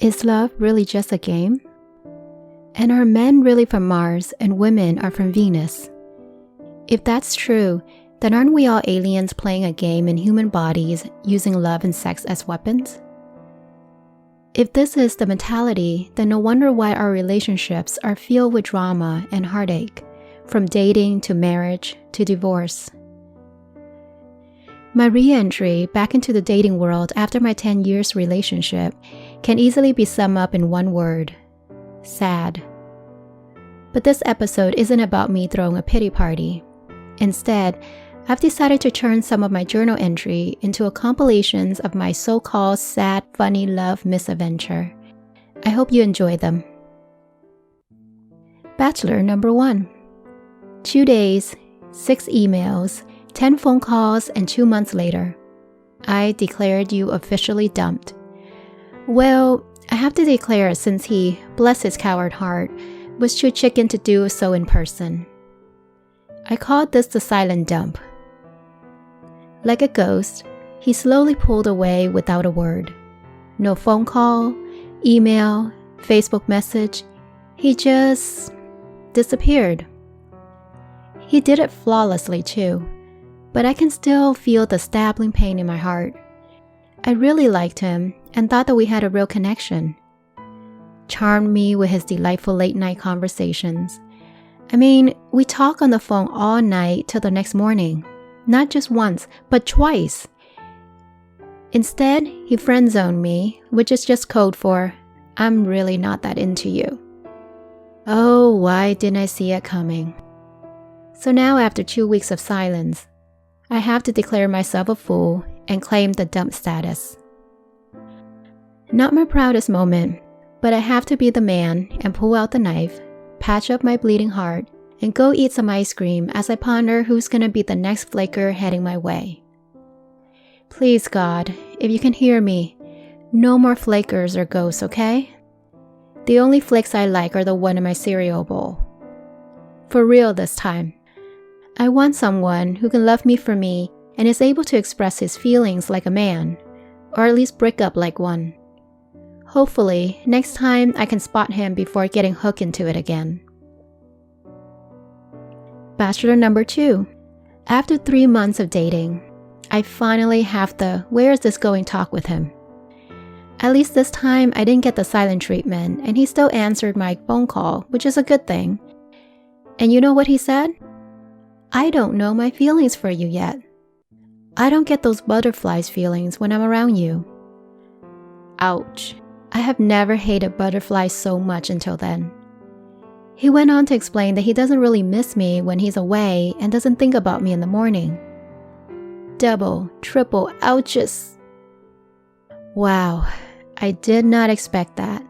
Is love really just a game? And are men really from Mars and women are from Venus? If that's true, then aren't we all aliens playing a game in human bodies using love and sex as weapons? If this is the mentality, then no wonder why our relationships are filled with drama and heartache, from dating to marriage to divorce. My re-entry back into the dating world after my 10 years relationship can easily be summed up in one word: sad. But this episode isn't about me throwing a pity party. Instead, I've decided to turn some of my journal entry into a compilations of my so-called sad, funny love misadventure. I hope you enjoy them. Bachelor number 1. 2 days, 6 emails, 10 phone calls, and 2 months later, I declared you officially dumped. Well, I have to declare since he, bless his coward heart, was too chicken to do so in person. I called this the silent dump. Like a ghost, he slowly pulled away without a word. No phone call, email, Facebook message. He just disappeared. He did it flawlessly too, but I can still feel the stabbing pain in my heart. I really liked him and thought that we had a real connection. Charmed me with his delightful late-night conversations. I mean, we talk on the phone all night till the next morning. Not just once, but twice. Instead, he friend-zoned me, which is just code for, I'm really not that into you. Oh, why didn't I see it coming? So now after 2 weeks of silence, I have to declare myself a fool and claim the dump status. Not my proudest moment, but I have to be the man and pull out the knife, patch up my bleeding heart, and go eat some ice cream as I ponder who's gonna be the next flaker heading my way. Please God, if you can hear me, no more flakers or ghosts, okay? The only flakes I like are the one in my cereal bowl. For real this time. I want someone who can love me for me and is able to express his feelings like a man, or at least break up like one. Hopefully, next time I can spot him before getting hooked into it again. Bachelor number 2. After 3 months of dating, I finally have the where is this going talk with him. At least this time I didn't get the silent treatment and he still answered my phone call, which is a good thing. And you know what he said? I don't know my feelings for you yet. I don't get those butterflies feelings when I'm around you. Ouch. I have never hated butterflies so much until then. He went on to explain that he doesn't really miss me when he's away and doesn't think about me in the morning. Double, triple ouches. Wow, I did not expect that,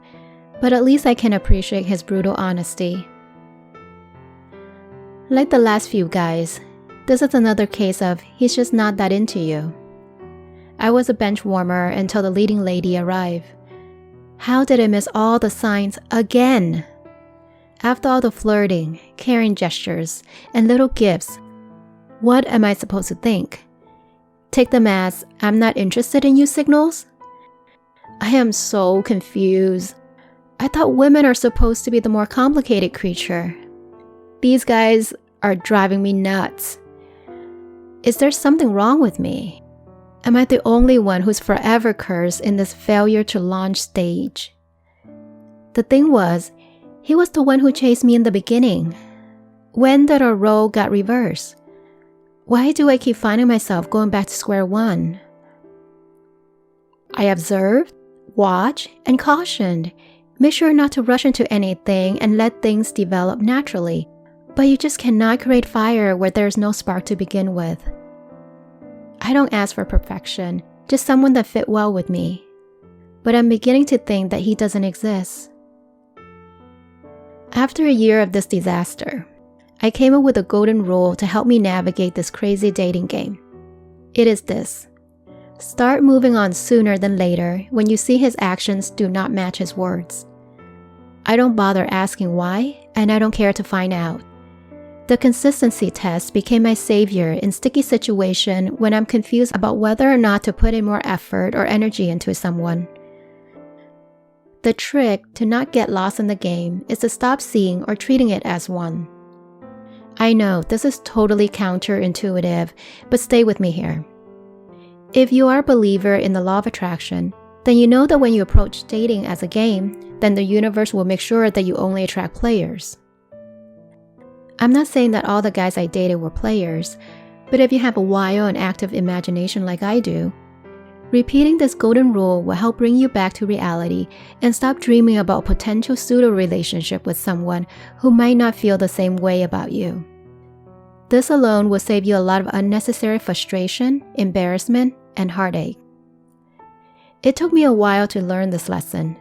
but at least I can appreciate his brutal honesty. Like the last few guys, this is another case of he's just not that into you. I was a bench warmer until the leading lady arrived. How did I miss all the signs again? After all the flirting, caring gestures, and little gifts, what am I supposed to think? Take them as I'm not interested in you signals? I am so confused. I thought women are supposed to be the more complicated creature. These guys are driving me nuts. Is there something wrong with me? Am I the only one who's forever cursed in this failure to launch stage? The thing was, he was the one who chased me in the beginning. When did our role got reversed? Why do I keep finding myself going back to square one? I observed, watched, and cautioned. Make sure not to rush into anything and let things develop naturally. But you just cannot create fire where there's no spark to begin with. I don't ask for perfection, just someone that fit well with me. But I'm beginning to think that he doesn't exist. After a year of this disaster, I came up with a golden rule to help me navigate this crazy dating game. It is this: start moving on sooner than later when you see his actions do not match his words. I don't bother asking why, and I don't care to find out. The consistency test became my savior in sticky situations when I'm confused about whether or not to put in more effort or energy into someone. The trick to not get lost in the game is to stop seeing or treating it as one. I know this is totally counterintuitive, but stay with me here. If you are a believer in the law of attraction, then you know that when you approach dating as a game, then the universe will make sure that you only attract players. I'm not saying that all the guys I dated were players, but if you have a wild and active imagination like I do, repeating this golden rule will help bring you back to reality and stop dreaming about a potential pseudo-relationship with someone who might not feel the same way about you. This alone will save you a lot of unnecessary frustration, embarrassment, and heartache. It took me a while to learn this lesson,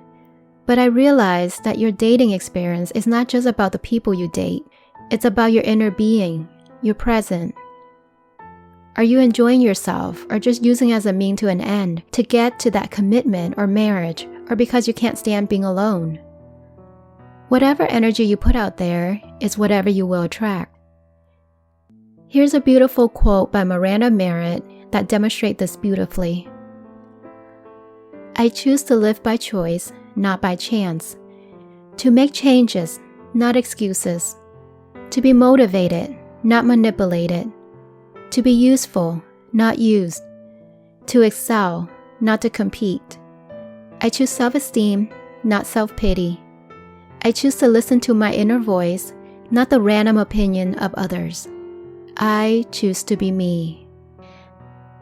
but I realized that your dating experience is not just about the people you date, it's about your inner being, your present. Are you enjoying yourself or just using it as a means to an end to get to that commitment or marriage, or because you can't stand being alone? Whatever energy you put out there is whatever you will attract. Here's a beautiful quote by Miranda Marrott that demonstrates this beautifully. I choose to live by choice, not by chance. To make changes, not excuses. To be motivated, not manipulated. To be useful, not used. To excel, not to compete. I choose self-esteem, not self-pity. I choose to listen to my inner voice, not the random opinion of others. I choose to be me.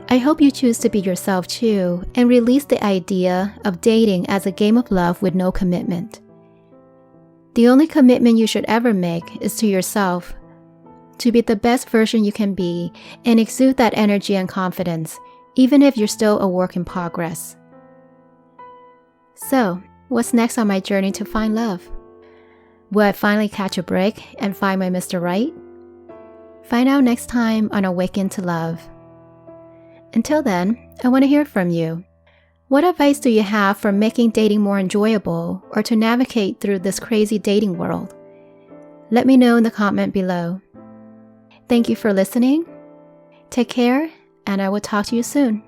I hope you choose to be yourself too and release the idea of dating as a game of love with no commitment. The only commitment you should ever make is to yourself, to be the best version you can be and exude that energy and confidence, even if you're still a work in progress. So, what's next on my journey to find love? Will I finally catch a break and find my Mr. Right? Find out next time on Awaken to Love. Until then, I want to hear from you. What advice do you have for making dating more enjoyable or to navigate through this crazy dating world? Let me know in the comment below. Thank you for listening. Take care, and I will talk to you soon.